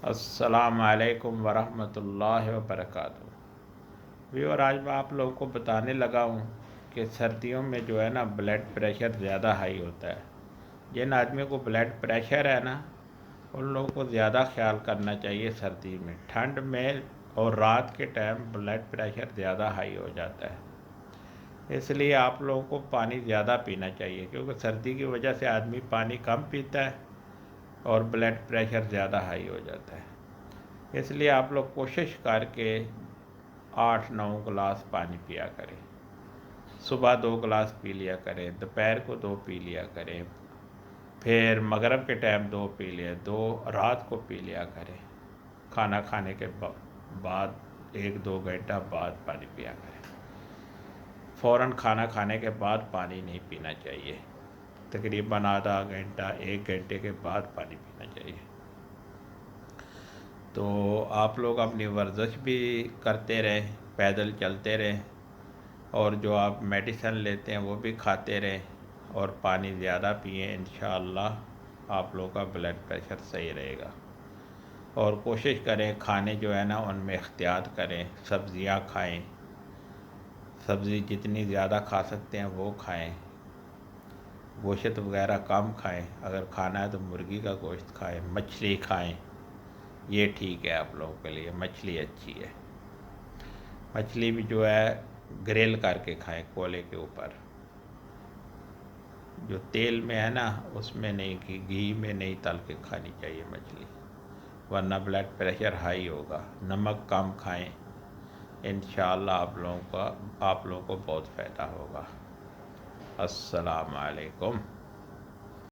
السلام علیکم ورحمۃ اللہ وبرکاتہ۔ ویور، آج میں آپ لوگوں کو بتانے لگا ہوں کہ سردیوں میں جو ہے نا بلڈ پریشر زیادہ ہائی ہوتا ہے۔ جن آدمیوں کو بلڈ پریشر ہے نا ان لوگوں کو زیادہ خیال کرنا چاہیے سردی میں۔ ٹھنڈ میں اور رات کے ٹائم بلڈ پریشر زیادہ ہائی ہو جاتا ہے، اس لیے آپ لوگوں کو پانی زیادہ پینا چاہیے، کیونکہ سردی کی وجہ سے آدمی پانی کم پیتا ہے اور بلڈ پریشر زیادہ ہائی ہو جاتا ہے۔ اس لیے آپ لوگ کوشش کر کے 8-9 گلاس پانی پیا کریں۔ صبح 2 گلاس پی لیا کریں، دوپہر کو 2 پی لیا کریں، پھر مغرب کے ٹائم 2 پی لیا، 2 رات کو پی لیا کریں۔ کھانا کھانے کے بعد 1-2 گھنٹہ بعد پانی پیا کریں۔ فوراً کھانا کھانے کے بعد پانی نہیں پینا چاہیے، تقریباً آدھا گھنٹہ 1 گھنٹے کے بعد پانی پینا چاہیے۔ تو آپ لوگ اپنی ورزش بھی کرتے رہیں، پیدل چلتے رہیں، اور جو آپ میڈیسن لیتے ہیں وہ بھی کھاتے رہیں، اور پانی زیادہ پئیں۔ انشاءاللہ آپ لوگوں کا بلڈ پریشر صحیح رہے گا۔ اور کوشش کریں کھانے جو ہے نا ان میں احتیاط کریں، سبزیاں کھائیں، سبزی جتنی زیادہ کھا سکتے ہیں وہ کھائیں، گوشت وغیرہ کم کھائیں، اگر کھانا ہے تو مرغی کا گوشت کھائیں، مچھلی کھائیں، یہ ٹھیک ہے آپ لوگوں کے لیے، مچھلی اچھی ہے۔ مچھلی بھی جو ہے گریل کر کے کھائیں، کولے کے اوپر، جو تیل میں ہے نا اس میں نہیں، گھی میں نہیں تل کے کھانی چاہیے مچھلی، ورنہ بلڈ پریشر ہائی ہوگا۔ نمک کم کھائیں، انشاءاللہ آپ لوگوں کو بہت فائدہ ہوگا۔ السلام علیکم۔